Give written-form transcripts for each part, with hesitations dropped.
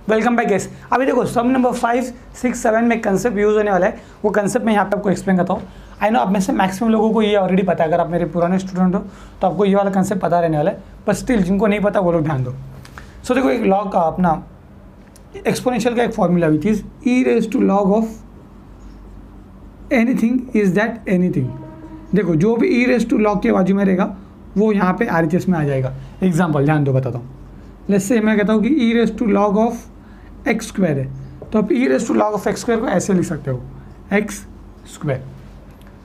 Welcome back guys. अभी देखो सम number 5, 6, 7 में कंसेप्ट यूज़ होने वाला है, वो कंसेप्ट मैं यहाँ पे आपको एक्सप्लेन करता हूँ। आई नो आप में से मैक्सिमम लोगों को ये ऑलरेडी पता है, अगर आप मेरे पुराने स्टूडेंट हो तो आपको ये वाला कंसेप्ट पता रहने वाला है, पर स्टिल जिनको नहीं पता वो लोग ध्यान दो। सो देखो एक लॉग का अपना एक्सपोनेंशियल का एक formula which is e raise to log of anything is that anything. देखो जो भी ई रेज टू लॉग के बाजू में रहेगा वो यहाँ पे RHS में आ जाएगा। एग्जाम्पल ध्यान दो, बताता हूँ। लेट्स से मैं कहता हूँ कि e raise to log of x square है, तो आप e raise to log of x square को ऐसे लिख सकते हो, एक्स स्क्वायर।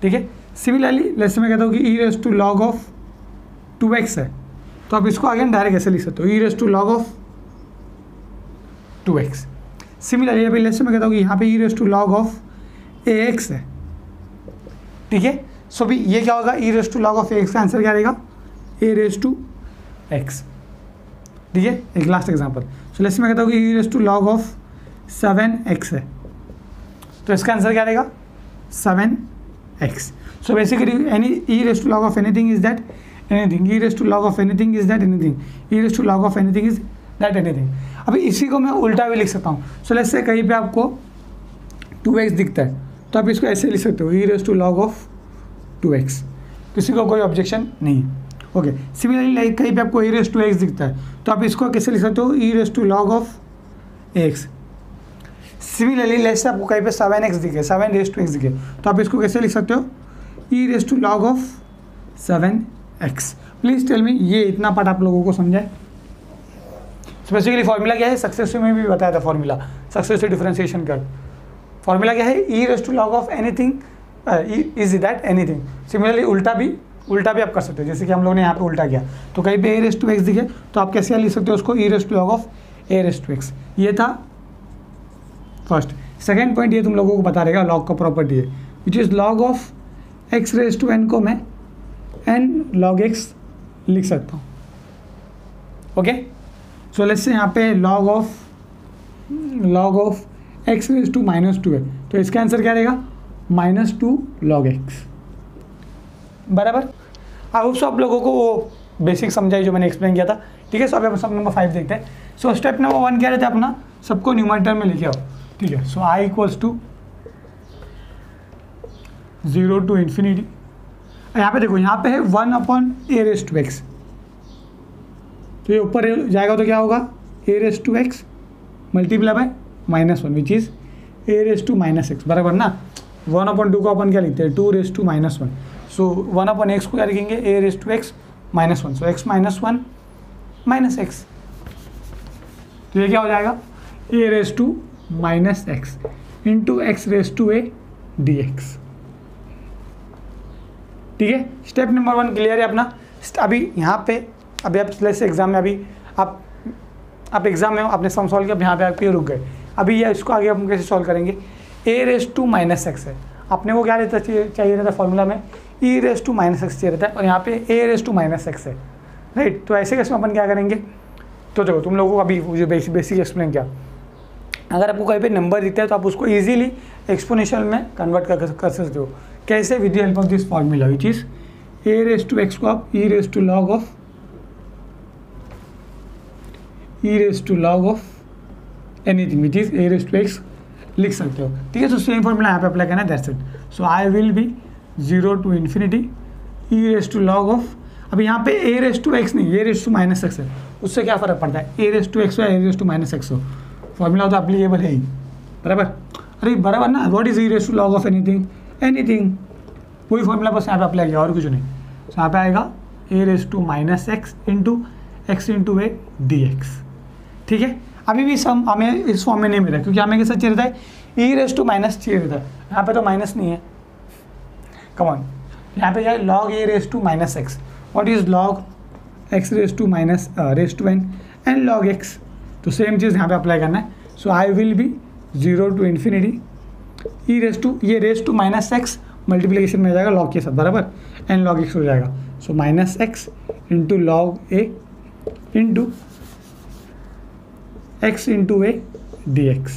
ठीक है। सिमिलरली लेट्स से मैं कहता हूँ कि e raise to log of 2x है, तो आप इसको अगेन डायरेक्ट ऐसे लिख सकते हो, e raise to log of 2x। Similarly अभी लेट्स से मैं कहता हूँ कि यहाँ पे e raise to log of ax है। ठीक है। सो भी ये क्या होगा, e raise to log of ax का आंसर क्या रहेगा, a रेज टू x। ठीक है। एक लास्ट एग्जांपल, सो लेट्स मैं कहता हूँ कि e raise to log of 7x है, तो इसका आंसर क्या रहेगा 7x। So basically any e raise to log of anything is that anything, e raise to log of anything is that anything, e raise to log of anything is that anything. अभी इसी को मैं उल्टा भी लिख सकता हूँ। So let's say कहीं पे आपको 2x दिखता है तो आप इसको ऐसे लिख सकते हो, e raise to log of 2x। किसी को कोई ऑब्जेक्शन नहीं है। ओके। सिमिलरली लाइक कहीं पे आपको ई रेज टू x दिखता है तो आप इसको कैसे लिख सकते हो, e raise to log of x। Similarly let's say आपको कहीं पे 7x दिखे, 7 रेज टू x दिखे, तो आप इसको कैसे लिख सकते हो, e raise to log of 7x। Please tell me ये इतना पार्ट आप लोगों को समझाए। बेसिकली फॉर्मूला क्या है, सक्सेसिव में भी बताया था फॉर्मूला, सक्सेसिव डिफरेंशिएशन का फॉर्मूला क्या है, e raise to log of anything is that anything. Similarly उल्टा भी आप कर सकते हो, जैसे कि हम लोगों ने यहाँ पे उल्टा किया, तो कहीं पे ए रेज टू एक्स दिखे तो आप कैसे लिख सकते हो उसको, e raise to log of a raise to x. ये था फर्स्ट। सेकेंड पॉइंट ये तुम लोगों को बता रहेगा लॉग का प्रॉपर्टी है, which is log of x raise to n को मैं एन लॉग एक्स लिख सकता हूँ। ओके। सो लेट्स से यहाँ पे log of x raise to -2 है, तो इसका आंसर क्या रहेगा, -2 log x। बराबर। आई होप सो आप लोगों को वो बेसिक समझाई जो मैंने एक्सप्लेन किया था। ठीक है। सो अभी हम सब नंबर 5 देखते हैं। सो स्टेप नंबर 1 क्या रहता है अपना, सबको न्यूमरेटर में लिखे आओ। ठीक है। So i equals to 0 to infinity। यहाँ पे देखो, यहाँ पे है 1/a रेज टू x, तो ये ऊपर जाएगा तो क्या होगा, a raise to x multiply by -1 which is a raise to -x। बराबर ना। 1/2 को अपन क्या लिखते हैं, 2 रेज टू -1। सो 1/x को क्या लिखेंगे, a raise to x -1। So x -1 -x, तो ये क्या हो जाएगा, a raise to -x into x raise to a dx। ठीक है। स्टेप नंबर 1 क्लियर है अपना। अभी यहाँ पे अभी आप एग्जाम में, अभी आप एग्जाम में हो, आपने सम सॉल्व किया, यहाँ पे आप रुक गए। अभी ये इसको आगे हम कैसे सॉल्व करेंगे, a रेज टू -x है, अपने को क्या रहता चाहिए रहता फॉर्मूला में, e रेज टू -x चाहिए रहता है, और यहाँ पे a रेज टू -x है, राइट। तो ऐसे कैसे अपन क्या करेंगे, तो देखो तुम लोगों को अभी जो बेसिक एक्सप्लेन किया, अगर आपको कहीं पे नंबर दिखता है तो आप उसको इजीली एक्सपोनेंशियल में कन्वर्ट कर सकते हो। कैसे, with the help of this formula which is a raise to x को आप e raise to log of anything which is a raise to x लिख सकते हो। ठीक है। तो सेम फॉर्मूला यहाँ पे अप्लाई करना है, that's it. So I will be 0 to infinity e raise to log of, अब यहाँ पे a रेज टू x नहीं, a रेज टू -x है, उससे क्या फ़र्क पड़ता है, a रेज टू x हो या a रेज टू -x हो, फॉर्मूला तो अप्लीकेबल है ही। बराबर। अरे बराबर ना। What is e raise to log of anything, वही फॉर्मूला बस यहाँ पे अप्लाई किया और कुछ नहीं। तो यहाँ पे आएगा a raise to -x into x into a dx। ठीक है। अभी भी सम हमें इस फॉर्म में नहीं मिला, क्योंकि हमें कैसा चाहिए रहता है, e रेज टू माइनस चाहिए रहता है, यहाँ पे तो माइनस नहीं है। कम ऑन, यहाँ पे जाए log a raise to -x। What is log x raise to n and log x, तो सेम चीज़ यहाँ पे अप्लाई करना है। So I will be 0 to infinity e raise to, ये रेज टू -x मल्टीप्लिकेशन में जाएगा log के साथ, बराबर, एंड log x हो जाएगा। सो -x into log a into x into a dx।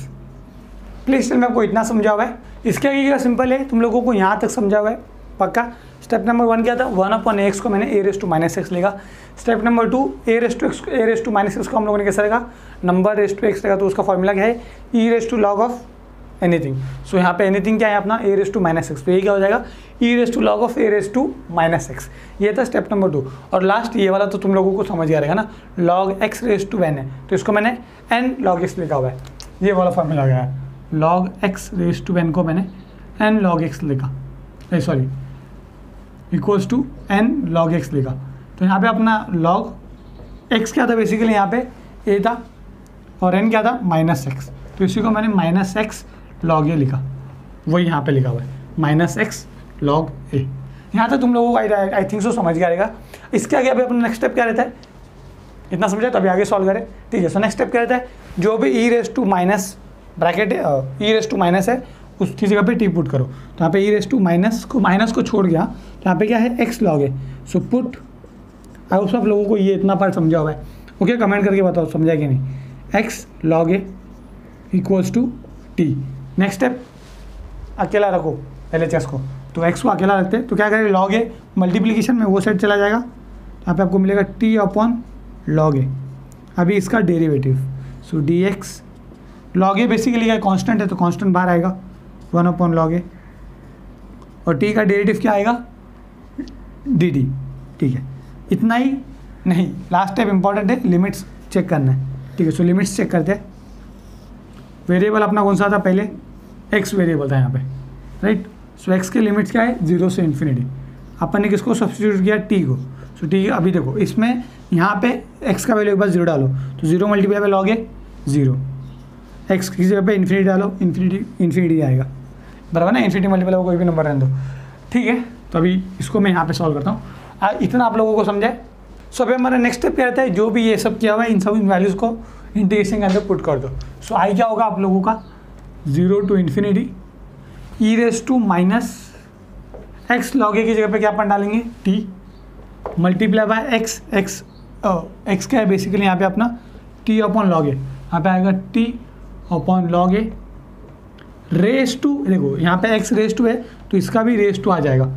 Please मैं आपको इतना समझा हुआ है, इसके आगे क्या सिंपल है, तुम लोगों को यहाँ तक समझा हुआ है पक्का। स्टेप नंबर 1 क्या था, 1/x को मैंने a raise to minus x लेगा। Step number 2 a raise to minus x को हम लोगों ने कैसे लेगा, नंबर रेस टू एक्स लेगा, तो उसका फॉर्मूला क्या है, e raise to log of anything. So यहाँ पे एनीथिंग क्या है अपना, a raise to minus x, तो ये क्या हो जाएगा, e raise to log of a raise to minus x. ये था स्टेप नंबर 2। और लास्ट ये वाला तो तुम लोगों को समझ आ रहेगा ना, log x raise to n है, तो इसको मैंने n log x लिखा हुआ है, ये वाला फॉर्मूला आ गया है, log x raise to n को मैंने n log x लिखा, sorry equals to n log x लिखा। तो यहाँ पे अपना log x क्या था, बेसिकली यहाँ पे a था और n क्या था, माइनस एक्स, तो इसी को मैंने माइनस एक्स लॉग ए लिखा, वही यहाँ पे लिखा हुआ है, माइनस एक्स लॉग ए। यहाँ तक तुम लोगों को आई थिंक सो समझ गया रहेगा। इसके आगे अभी अपना नेक्स्ट स्टेप क्या रहता है, इतना समझा, तो अभी आगे सॉल्व करें, ठीक है। सो नेक्स्ट स्टेप क्या रहता है, जो भी e raise to minus bracket e raise to minus है उसकी जगह पे टी पुट करो। तो यहाँ पे ई रेस टू माइनस को छोड़ गया, तो यहाँ पे क्या है, एक्स लॉग है। सो पुट, आई होप सब लोगों को ये इतना पार्ट समझा हुआ है, ओके, कमेंट करके बताओ समझा कि नहीं। X log a equals to t. Next step अकेला रखो LHS को, तो x को अकेला रखते हैं, तो क्या करें, लॉग ए मल्टीप्लीकेशन में वो साइड चला जाएगा, यहाँ पे आपको मिलेगा t अपॉन लॉग ए। अभी इसका डेरिवेटिव, सो dx लॉग ए बेसिकली क्या कांस्टेंट है, तो कांस्टेंट बाहर आएगा 1 अपॉन लॉग ए, और t का डेरिवेटिव क्या आएगा, dt, ठीक है। इतना ही नहीं, लास्ट स्टेप इंपॉर्टेंट है, लिमिट्स चेक करना है, ठीक है। सो लिमिट्स चेक करते हैं। वेरिएबल अपना कौन सा था, पहले x वेरिएबल था यहाँ पे, राइट। सो x के लिमिट्स क्या है, 0 से इन्फिनिटी। अपन ने किसको सब्स्टिट्यूट किया, t को। सो t अभी देखो इसमें यहाँ पे x का वैल्यू एक बार 0 डालो, तो 0 multiply by log A 0, x की जगह पे इन्फिनिटी डालो, इन्फिनिटी आएगा, बराबर ना, इन्फिनिटी मल्टीप्लाई कोई भी नंबर रहने दो, ठीक है। तो अभी इसको मैं यहाँ पे सॉल्व करता हूँ, इतना आप लोगों को समझाए। सो अभी हमारा नेक्स्ट स्टेप क्या रहता है, जो भी ये सब किया हुआ है इन सब वैल्यूज़ को इंटीग्रेशन के अंदर पुट कर दो। सो आई क्या होगा आप लोगों का, 0 to infinity e raise to minus x log a की जगह पे क्या अपन डालेंगे, t multiply by x, x क्या है बेसिकली यहाँ पे अपना टी अपॉन लॉग ए, यहाँ पे आएगा t upon log a raise to, देखो यहाँ पे एक्स रेस टू है तो इसका भी रेस टू आ जाएगा,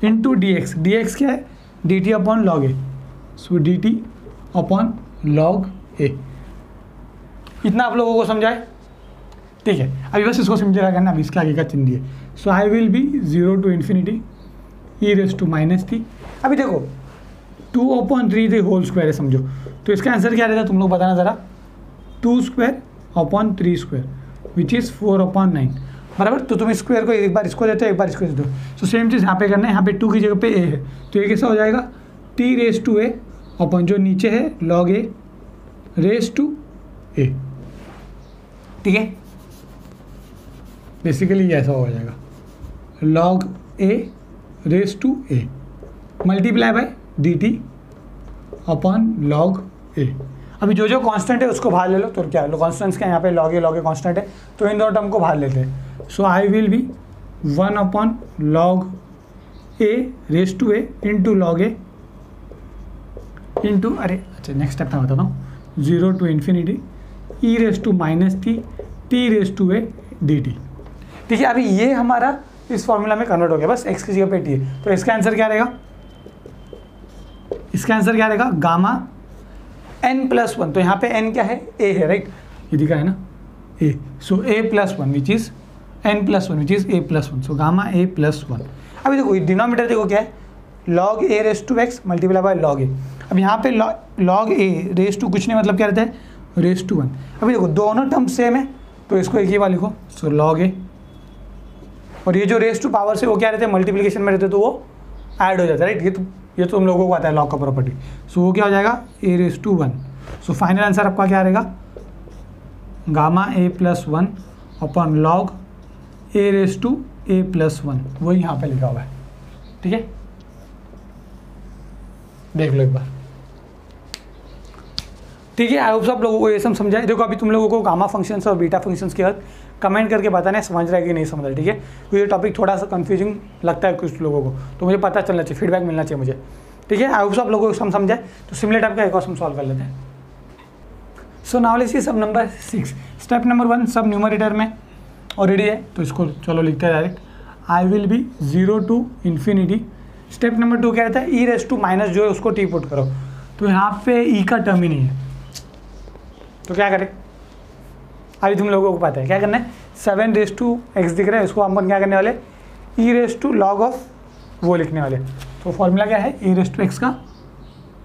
इंटू डी एक्स क्या है, डी टी अपॉन लॉग ए, सो डी टी अपॉन लॉग ए। इतना आप लोगों को समझाए, ठीक है। अभी बस इसको समझ रहा करना, अभी इसके आगे का चिन्ह दिए। So I will be 0 to infinity e raise to minus थी। अभी देखो 2/3 होल स्क्वायर है समझो, तो इसका आंसर क्या रहता है तुम लोग बताना ज़रा, 2/3 विच इज़ 4/9, बराबर। तो तुम स्क्वायर को एक बार इसको देते हो, एक बार इसको देते हो। सो सेम चीज़ यहाँ पे करना है, यहाँ पे 2 की जगह पे a है, तो ये कैसा हो जाएगा, t raise to a upon जो नीचे है log a raise to a, ठीक है। बेसिकली ऐसा हो जाएगा, log a raise to a multiply by d t upon log a. अभी जो जो कांस्टेंट है उसको बाहर ले लो, तो क्या है, कांस्टेंट्स क्या यहाँ पे लॉग ए कांस्टेंट है, तो इन दोनों टर्म को बाहर लेते हैं। So I will be 1 upon log a raise to a into log a into, अरे अच्छा नेक्स्ट स्टेप मैं बताता हूँ, 0 to infinity e raise to minus t raise to a d t, ठीक है। अभी ये हमारा इस फॉर्मूला में कन्वर्ट हो गया, बस एक्स की जगह पे टी है, तो इसका आंसर क्या रहेगा, इसका आंसर क्या रहेगा, गामा n+1, तो यहाँ पे n क्या है, a है, राइट, ये दिखा है ना a, so a+1 which is n+1 which is a+1, so gamma a+1। अभी देखो डिनोमिनेटर देखो क्या है, log a raise to x multiply by log a। अब यहाँ पे log a रेस टू कुछ नहीं, मतलब क्या रहता है, रेस टू 1। अभी देखो दोनों टर्म सेम है, तो इसको एक ही बार लिखो, सो log a, और ये जो रेस टू पावर से वो क्या रहते हैं, मल्टीप्लिकेशन में रहते, तो वो ऐड हो जाता है, राइट। ये तो तुम लोगों को आता है लॉग का प्रॉपर्टी। सो वो क्या हो जाएगा, a raise to 1। So final answer आपका क्या रहेगा, gamma a+1 upon log a raise to a+1, वही यहाँ पे लिखा हुआ है, ठीक है। देख लो एक बार, ठीक है। आई होप सब लोगों को ये सब समझाए। देखो अभी तुम लोगों को गामा फंक्शंस और बीटा फंक्शंस के बाद कमेंट करके बताना है समझ रहा है कि नहीं समझ रहा है, ठीक है। तो ये टॉपिक थोड़ा सा कंफ्यूजिंग लगता है कुछ लोगों को, तो मुझे पता चलना चाहिए, फीडबैक मिलना चाहिए मुझे, ठीक है। आई होप सब लोगों को समझाए। तो सिमिलर टाइप का एक और सम सॉल्व कर लेते हैं। So now let's see some number 6। Step number 1 सब न्यूमरेटर में ऑलरेडी है, तो इसको चलो लिखते हैं direct. I will be 0 to infinity. Step number 2 क्या रहता है, ई रेस टू माइनस जो है उसको टी पुट करो, तो यहाँ पे ई का टर्म ही नहीं है, तो क्या करें, अभी तुम लोगों को पता है क्या करना है, 7 रेस टू एक्स दिख रहा है, इसको हम क्या करने वाले, ई रेस टू लॉग ऑफ वो लिखने वाले। तो फॉर्मूला क्या है, ई रेस टू एक्स का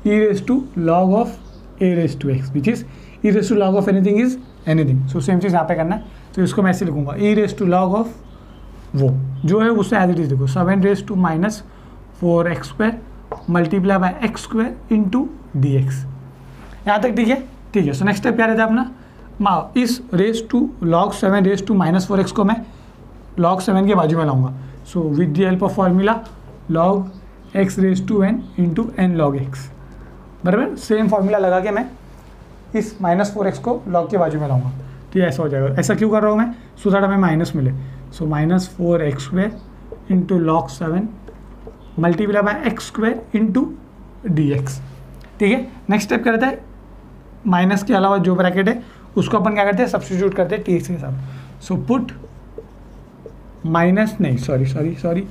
e raise to log of a raise to x which is e raise to log of anything is anything. So same चीज़ यहाँ पे करना है, तो इसको मैं ऐसे लिखूंगा, e raise to log of वो जो है उससे एज इट इज देखो 7 raise to minus 4x square multiply by x square into d x. यहाँ तक ठीक है, ठीक है। सो नेक्स्ट स्टेप क्या रहता है अपना, इस raise to log 7 raise to minus 4x को मैं लॉग 7 के बाजू में लाऊंगा। So with the help of formula log x raise to n into n log x, बराबर सेम फॉर्मूला लगा के मैं इस -4x को लॉग के बाजू में लाऊंगा, तो ये ऐसा हो जाएगा। ऐसा क्यों कर रहा हूँ मैं, सो दैट हमें माइनस मिले। सो -4x square into log 7 multiply by x square into d x, ठीक है। नेक्स्ट स्टेप क्या रहता है, माइनस के अलावा जो ब्रैकेट है उसको अपन क्या करते हैं, सब्स्टिट्यूट करते हैं टी एक्स के साथ। सो पुट माइनस नहीं सॉरी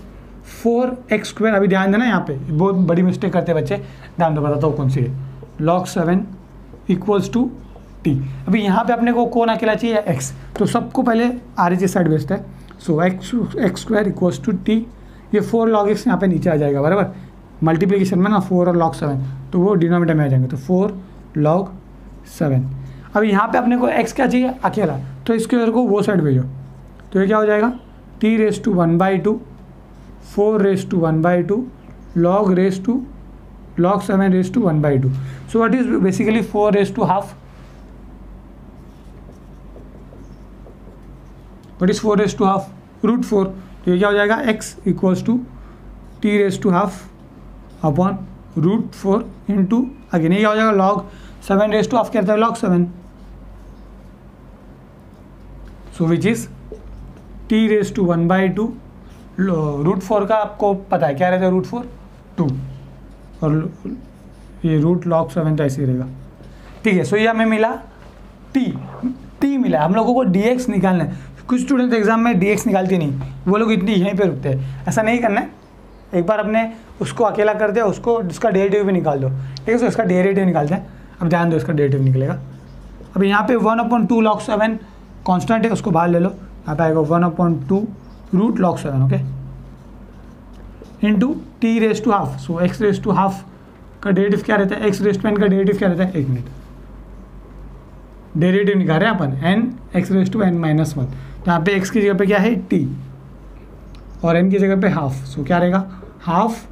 4x स्क्वायर, अभी ध्यान देना यहाँ पे बहुत बड़ी मिस्टेक करते हैं बच्चे, ध्यान दो बताता हूँ कौन सी है, लॉग 7 इक्वल्स टू टी। अभी यहाँ पे अपने को कौन अकेला चाहिए, x, तो सबको पहले आर एच साइड बेस्ड है। So x square equals to t, ये 4 लॉग x यहाँ पे नीचे आ जाएगा, बराबर मल्टीप्लिकेशन में ना 4 और लॉग 7, तो वो डिनोमिनेटर में आ जाएंगे, तो 4 लॉग 7। अब यहाँ पे अपने को x क्या चाहिए अकेला, तो इसके उधर को वो साइड भेजो, तो ये क्या हो जाएगा, t raise to 1/2 4 raise to 1/2 log raise to log 7 raise to 1/2। So what is basically 4 raise to half, what is 4 raise to half, √4, तो ये क्या हो जाएगा, x equals to t raise to half upon √4 into again ये क्या हो जाएगा, log 7 raise to half कहता है log 7, so which is t raise to 1/2 √4 का आपको पता है क्या रहता है, √4 2 और ये रूट log 7 तो ऐसे ही रहेगा, ठीक है। सो ये हमें मिला t मिला, हम लोगों को dx निकालना है। कुछ स्टूडेंट एग्जाम में dx निकालते नहीं, वो लोग इतनी यहीं पे रुकते हैं, ऐसा नहीं करना है। एक बार अपने उसको अकेला कर दे, उसको इसका डेरिवेटिव भी निकाल दो, ठीक है। सो इसका डेरिवेटिव निकालते हैं, अब ध्यान दो इसका डेरिवेटिव निकलेगा। अब यहाँ पे 1/2 log 7 कॉन्स्टेंट है, उसको बाहर ले लो, यहाँ पे आएगा 1/2 root log 7, okay, into t raise to half. So x raise to half का डेरिवेटिव क्या रहता है, x रेस टू n का डेरिवेटिव क्या रहता है, एक मिनट, डेरिवेटिव निकाल रहे हैं अपन n x raise to n -1, तो यहाँ पे x की जगह पे क्या है t और n की जगह पे हाफ। सो क्या रहेगा, half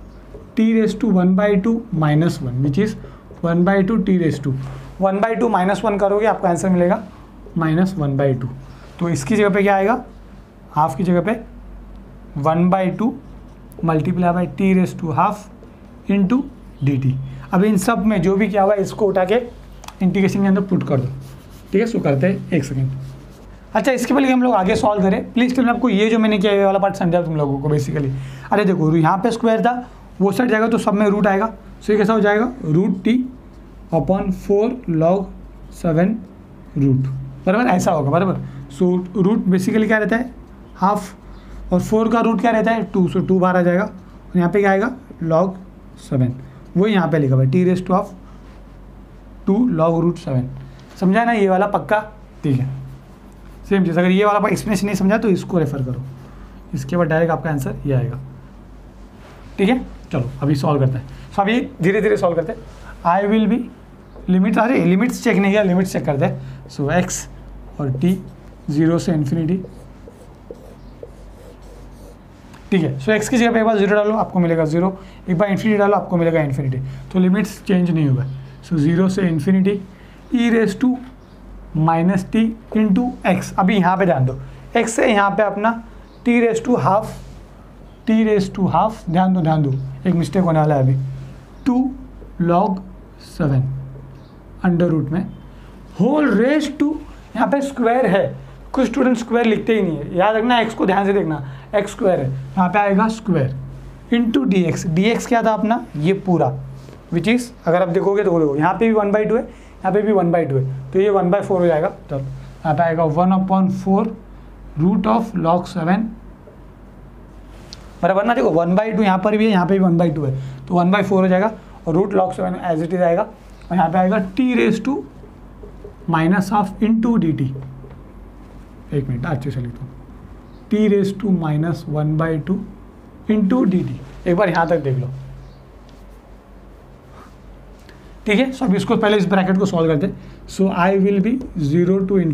t raise to 1/2 -1 which is 1/2 t raise to 1/2 -1 करोगे आपका आंसर मिलेगा -1/2। तो इसकी जगह पे क्या आएगा, हाफ की जगह पे 1/2 multiply by t raise to half into d t. अब इन सब में जो भी क्या हुआ इसको उठा के इंटीग्रेशन के अंदर पुट कर दो, ठीक है। सो करते हैं, एक सेकेंड। अच्छा, इसके पहले हम लोग आगे सॉल्व करें, प्लीज़ टेल मी आपको ये जो मैंने किया ये वाला पार्ट समझा तुम लोगों को बेसिकली। अरे देखो यहाँ पे स्क्वायर था, वो साइड जाएगा तो सब में रूट आएगा, सो ये कैसा हो जाएगा, √t अपॉन 4 log 7 रूट, बराबर ऐसा होगा, बराबर। सो रूट बेसिकली क्या रहता है, हाफ, और 4 का रूट क्या रहता है 2, सो 2 बाहर आ जाएगा, और यहाँ पे क्या आएगा log 7, वही यहाँ पे लिखा हुआ है t raise two of 2 log √7। समझा ना ये वाला पक्का, ठीक है। सेम चीज़, अगर ये वाला एक्सप्लेनेशन नहीं समझा तो इसको रेफर करो, इसके बाद डायरेक्ट आपका आंसर ये आएगा, ठीक है। चलो अभी सॉल्व करते हैं, सो अभी धीरे धीरे सॉल्व करते हैं। आई विल बी लिमिट, अरे लिमिट्स चेक नहीं किया, लिमिट्स चेक करते हैं। सो x और t 0 से इन्फिनिटी, ठीक है। सो x की जगह पे एक बार 0 डालो आपको मिलेगा 0, एक बार इन्फिनिटी डालो आपको मिलेगा इन्फिनिटी, तो लिमिट्स चेंज नहीं हुआ। सो 0 से infinity e raise to -t into x. अभी यहाँ पे ध्यान दो, x से यहाँ पे अपना t रेस टू हाफ, ध्यान दो, एक मिस्टेक होने वाला है अभी, 2 log 7 अंडर रूट में होल रेस टू, यहाँ पे स्क्वायर है, कुछ स्टूडेंट स्क्वायर लिखते ही नहीं है, याद रखना x को ध्यान से देखना, x स्क्वायर है, यहाँ पे आएगा स्क्वायर इंटू dx क्या था अपना ये पूरा, विच इज़ अगर आप देखोगे तो देखो यहाँ पे भी 1/2 है, यहाँ पे भी 1/2 है, तो ये 1/4 हो जाएगा। तो यहाँ पे आएगा 1/4 रूट ऑफ log 7 बराबर ना। देखो 1/2 यहाँ पर भी है, यहाँ पे भी 1/2 है, तो 1/4 हो जाएगा और root log 7 as it is आएगा और यहाँ पे आएगा t⁻⁻½ इंटू डी टी। एक मिनट अच्छे से लिखता हूँ, t⁻⁻² इंटू डी टी। एक बार यहाँ तक देख लो, ठीक है। सो अब इसको पहले इस ब्रैकेट को सॉल्व करते हैं। So I will be 0 to ∞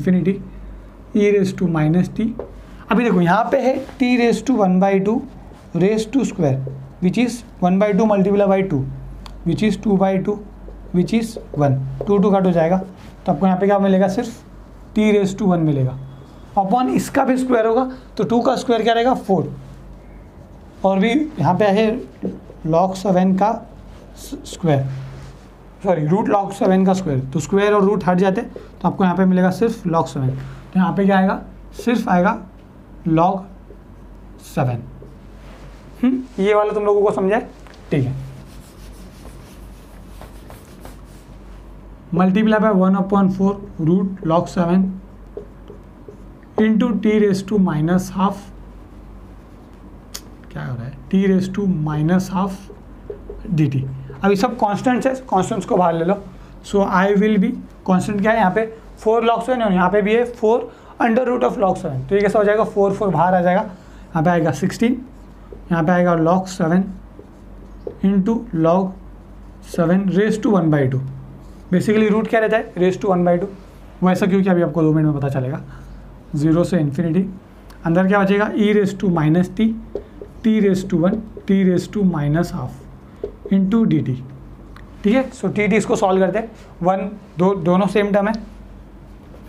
e⁻t। अभी देखो यहाँ पे है t⁻1/2 raise to square which is 1/2 multiply by 2 which is 2/2 which is 1। 2 cut हो जाएगा तो आपको यहाँ पे क्या मिलेगा, सिर्फ t⁻1 मिलेगा। अपॉन इसका भी स्क्वायर होगा तो 2 का स्क्वायर क्या रहेगा 4, और भी यहाँ पे है log 7 का स्क्वायर, सॉरी रूट log 7 का स्क्वायर, तो स्क्वायर और रूट हट जाते तो आपको यहाँ पे मिलेगा सिर्फ log 7। तो यहाँ पे क्या आएगा, सिर्फ आएगा log 7। ये वाला तुम लोगों को समझा है, ठीक है। Multiply by 1/4 root log 7 into t⁻⁻½ क्या हो रहा है, t⁻⁻½ dt। अब ये सब कॉन्स्टेंट्स है, कॉन्स्टेंट्स को बाहर ले लो। सो आई विल बी, कॉन्स्टेंट क्या है यहाँ पे 4 log 7 और यहाँ पे भी है 4 √ log 7। तो ये कैसा हो जाएगा, 4 बाहर आ जाएगा, यहाँ पे आएगा 16, यहाँ पे आएगा log 7 into log 7 raise to 1/2। Basically root क्या रहता है, रेज टू 1/2। वैसा क्योंकि अभी आपको 2 मिनट में पता चलेगा। 0 से ∞, अंदर क्या बचेगा e⁻t t⁻1 t⁻⁻½ into d t, ठीक है। सो टी इसको सॉल्व करते हैं, 1 2 दोनों सेम टर्म है।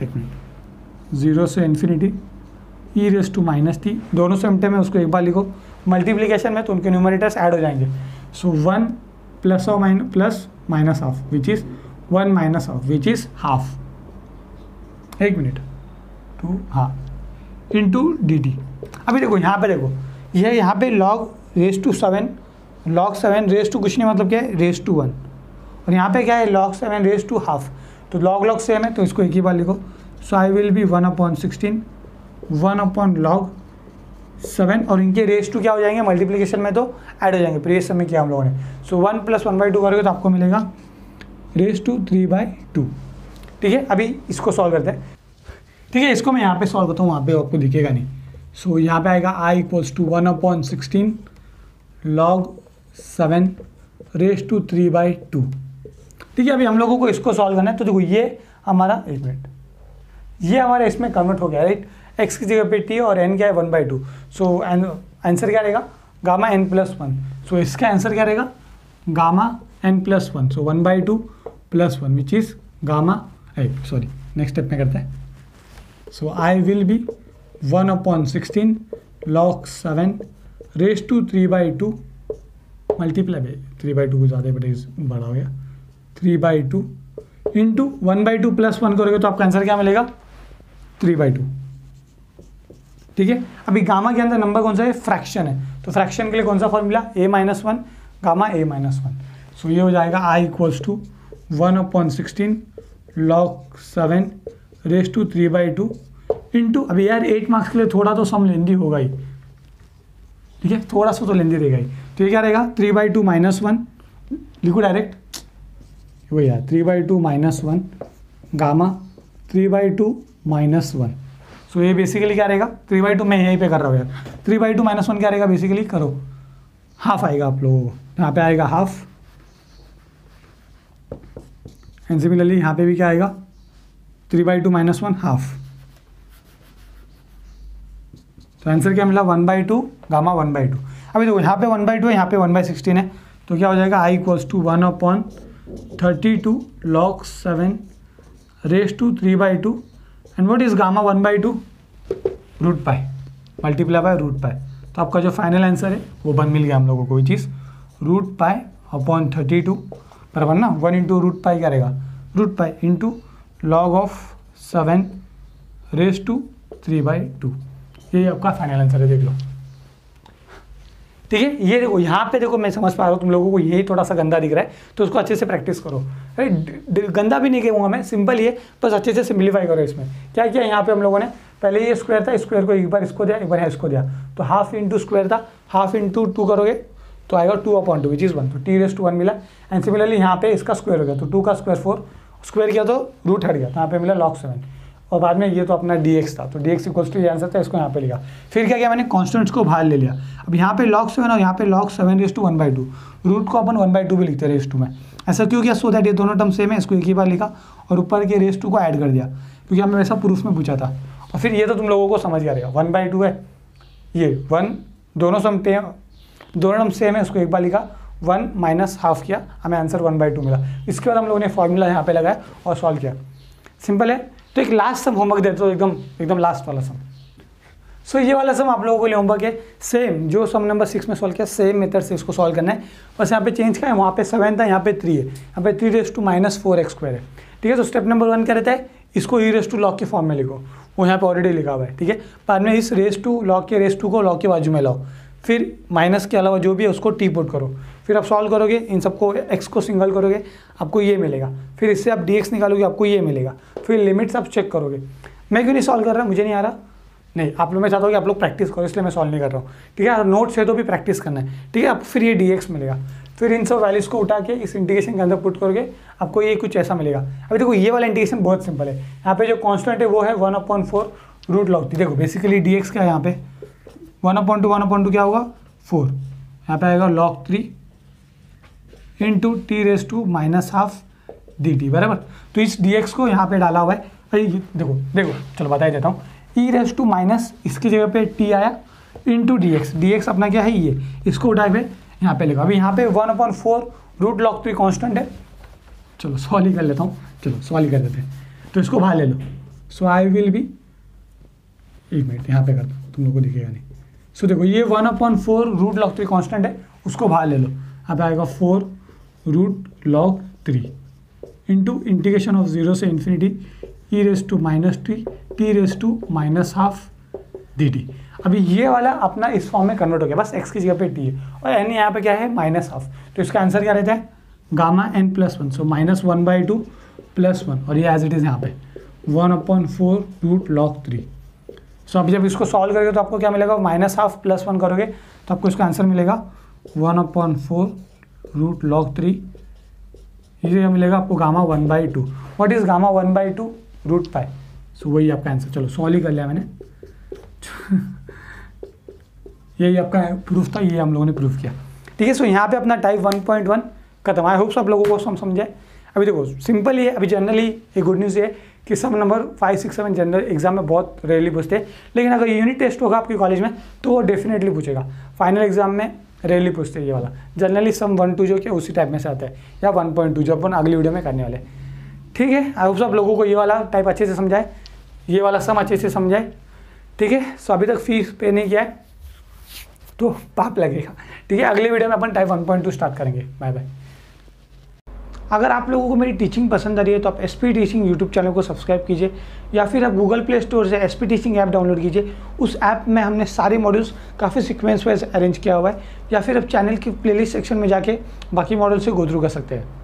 एक मिनट, 0 से ∞ e⁻t दोनों सेम टर्म है, उसको एक बार लिखो। मल्टीप्लिकेशन में तो उनके न्यूमरेटर्स ऐड हो जाएंगे। सो 1 plus minus half which is 1 minus half which is half. एक मिनट, 2 हाँ इंटू डी टी। अभी देखो यहाँ पे देखो, यह यहाँ पे log 7 log 7 रेज टू कुछ नहीं मतलब क्या है, रेज टू 1, और यहाँ पे क्या है log 7 रेज टू हाफ। तो log सेम है तो इसको एक ही बार लिखो। सो आई विल बी 1/16 1/log 7, और इनके रेज टू क्या हो जाएंगे, मल्टीप्लिकेशन में तो ऐड हो जाएंगे, प्रीवियस में किया हम लोगों ने। सो 1 + 1/2 करोगे तो आपको मिलेगा रेज टू 3/2, ठीक है। अभी इसको सॉल्व करते हैं, ठीक है। इसको मैं यहाँ पे सॉल्व करता हूँ, वहाँ पे आपको दिखेगा नहीं। सो यहाँ पे आएगा i = 1/16 log 7 रेज टू 3/2, ठीक है। अभी हम लोगों को इसको सॉल्व करना है। तो देखो ये हमारा, एक मिनट, ये हमारा इसमें कन्वर्ट हो गया, राइट। x की जगह पे t और n क्या है 1/2। सो आंसर क्या रहेगा, गामा n + 1। सो इसका आंसर क्या रहेगा, gamma n + 1। So 1/2 + 1 which is gamma, sorry next step में करते हैं। So I will be 1/16 log 7 raise to 3/2 multiply by 3/2 को ज़्यादा बड़ा हो गया, 3/2 इंटू 1/2 + 1 करोगे तो आपका आंसर क्या मिलेगा, 3/2, ठीक है। अभी गामा के अंदर नंबर कौन सा है, फ्रैक्शन है, तो फ्रैक्शन के लिए कौन सा फॉर्मूला, a-1 गामा a-1। सो ये हो जाएगा i = 1/16 log 7 raise to 3/2 into, अभी यार 8 मार्क्स के लिए थोड़ा तो सम लेंदी होगा ही, ठीक है, थोड़ा सा तो लेंदी रहेगा ही। तो ये क्या रहेगा 3/2 - 1 लिखो डायरेक्ट, वही यार 3/2 - 1 गामा 3/2 - 1। सो ये बेसिकली क्या रहेगा, 3/2 मैं यहीं पे कर रहा हूँ यार, 3/2 - 1 क्या रहेगा, बेसिकली करो हाफ आएगा आप लोगों को, यहाँ पे आएगा हाफ। एंड सिमिलरली यहाँ पे भी क्या आएगा, 3/2 - 1 हाफ। तो आंसर क्या मिला, 1/2 गामा 1/2। अभी देखो यहाँ पे 1/2 है, यहाँ पे 1/16 है, तो क्या हो जाएगा i = 1/32 log 7 raise to 3/2 and what is gamma 1/2, √π multiply by √π। तो आपका जो फाइनल आंसर है वो मिल गया हम लोगों को, विच इज़ √π/32 बराबर ना, 1 इंटू √π क्या रहेगा, √π इंटू log 7 रेज टू 3/2। ये आपका फाइनल आंसर है, देख लो, ठीक है। ये देखो यहाँ पे देखो, मैं समझ पा रहा हूँ तुम लोगों को यही थोड़ा सा गंदा दिख रहा है, तो उसको अच्छे से प्रैक्टिस करो। अरे गंदा भी नहीं कहूँगा मैं, सिंपल ही है, बस अच्छे से सिंप्लीफाई करो। इसमें क्या किया, यहाँ पे हम लोगों ने पहले ये स्क्वायर था, स्क्वायर को एक बार इसको दिया, एक बार इसको दिया, तो हाफ इंटू स्क्वायर था, हाफ इंटू 2 करोगे तो आएगा 2/2 विच इज़ 1, तो t⁻1 मिला। एंड सिमिलरली यहाँ पे इसका स्क्वायर हो गया, तो 2 का स्क्वायर 4, स्क्वायर किया तो रूट हट गया, तो यहाँ पे मिला log 7, और बाद में ये तो अपना dx था, तो dx इक्वल्स टू ये आंसर था, इसको यहाँ पे लिखा। फिर क्या किया मैंने, कॉन्स्टेंट्स को बाहर ले लिया। अब यहाँ पे log 7 और यहाँ पे log 7/1/2, रूट को अपन 1/2 भी लिखते रेस टू में। ऐसा क्यों किया, सो दैट ये दोनों टर्म सेम है, इसको एक ही बार लिखा और ऊपर के रेस टू को ऐड कर दिया, क्योंकि हमें वैसा प्रूफ में पूछा था। और फिर ये तो तुम लोगों को समझ गया रहेगा, 1/2 है, ये 1 दोनों टर्म सेम है, उसको एक बार लिखा, 1 माइनस हाफ किया, हमें आंसर 1/2 मिला। इसके बाद हम लोगों ने फॉर्मूला यहाँ पे लगाया और सॉल्व किया। सिंपल है। तो एक लास्ट सम होमवर्क देते हो, एकदम लास्ट वाला सम। सो ये वाला सम आप लोगों को लिए होमवर्क है, सेम जो सम नंबर 6 में सॉल्व किया, सेम मेथड से इसको सॉल्व करना है। बस यहाँ पे चेंज क्या है, वहाँ पे 7 था, यहाँ पे 3 है, यहाँ पे 3⁻⁴x² है। ठीक है, तो स्टेप नंबर 1 क्या रहता है, इसको e⁻log के फॉर्म में लिखो, वो यहाँ पे ऑलरेडी लिखा हुआ है। ठीक है, बाद में इस log को log के बाजू में लाओ, फिर माइनस के अलावा जो भी है उसको t पुट करो, फिर आप सॉल्व करोगे, इन सबको x को सिंगल करोगे, आपको ये मिलेगा, फिर इससे आप dx निकालोगे, आपको ये मिलेगा, फिर लिमिट्स आप चेक करोगे। मैं क्यों नहीं सॉल्व कर रहा, मुझे नहीं आ रहा, नहीं, आप लोग, मैं चाहता हूँ कि आप लोग प्रैक्टिस करो, इसलिए मैं सॉल्व नहीं कर रहा हूँ। ठीक है, नोट्स है तो भी प्रैक्टिस करना है। ठीक है, आप फिर ये dx मिलेगा, फिर इन सब वैल्यूज़ को उठा के इस इंटीग्रेशन के अंदर पुट करोगे, आपको ये कुछ ऐसा मिलेगा। अभी देखो ये वाला इंटीग्रेशन बहुत सिंपल है, यहाँ पे जो कांस्टेंट है वो है 1/4 रूट log 3। देखो बेसिकली dx क्या है, यहाँ पे 1/2 क्या होगा 4, यहाँ पे आएगा log 3 इंटू t⁻⁻½ dt बराबर। तो इस dx को यहाँ पे डाला हुआ है, देखो चलो बता ही देता हूँ, e⁻, इसकी जगह पे t आया इंटू dx अपना क्या है ये, इसको उठाए हुए यहाँ पे लिखा। अभी यहाँ पे 1/4 रूट log 3 कांस्टेंट है। चलो सॉल्व ही कर लेता हूँ, चलो सॉल्व ही कर देते हैं, तो इसको बाहर ले लो। सो आई विल बी, एक मिनट यहाँ पे कर दो, तुम लोग को दिखेगा नहीं। सो देखो ये 1/4 रूट log 3 कांस्टेंट है, उसको बाहर ले लो, यहाँ पे आएगा 4 root log 3 into integration of 0 से इन्फिनिटी e⁻t dt। अभी ये वाला अपना इस फॉर्म में कन्वर्ट हो गया, बस x की जगह पे t है और n यहाँ पे क्या है -½ तो इसका आंसर क्या रहता है Γn+1, सो -1/2 +1 और ये एज इट इज़ यहाँ पे 1/4 रूट log 3। सो अभी जब इसको सॉल्व करोगे तो आपको क्या मिलेगा, -½ +1 करोगे तो आपको इसका आंसर मिलेगा 1/4 रूट log 3, ये मिलेगा आपको Γ1/2। What is Γ1/2 √π। सो वही आपका आंसर। चलो सॉल्व ही कर लिया मैंने यही आपका प्रूफ था, ये हम लोगों ने प्रूफ किया। ठीक है, सो यहाँ पे अपना टाइप 1.1 खत्म। आई होप सब लोगों को समझाए। अभी देखो सिंपल ही है। अभी जनरली एक गुड न्यूज़ है कि सब नंबर 5, 6, 7 जनरल एग्जाम में बहुत रेयरली पूछते हैं, लेकिन अगर यूनिट टेस्ट होगा आपके कॉलेज में तो वो डेफिनेटली पूछेगा। फाइनल एग्जाम में रेयरली पूछते हैं ये वाला, जनरली सम 1, 2 जो कि उसी टाइप में से आता है, या 1.2 जो अपन अगली वीडियो में करने वाले। ठीक है, आई होप सब लोगों को ये वाला टाइप अच्छे से समझाए, ये वाला सम अच्छे से समझाए। ठीक है, सो अभी तक फीस पे नहीं किया है तो पाप लगेगा। ठीक है, अगले वीडियो में अपन टाइप 1.2 स्टार्ट करेंगे। Bye bye. अगर आप लोगों को मेरी टीचिंग पसंद आ रही है तो आप SP टीचिंग यूट्यूब चैनल को सब्सक्राइब कीजिए, या फिर आप गूगल प्ले स्टोर से SP टीचिंग ऐप डाउनलोड कीजिए। उस ऐप में हमने सारे मॉड्यूल्स काफ़ी सीक्वेंस वाइज अरेंज किया हुआ है, या फिर आप चैनल की प्लेलिस्ट सेक्शन में जाके बाकी मॉडल से गो थ्रू कर सकते हैं।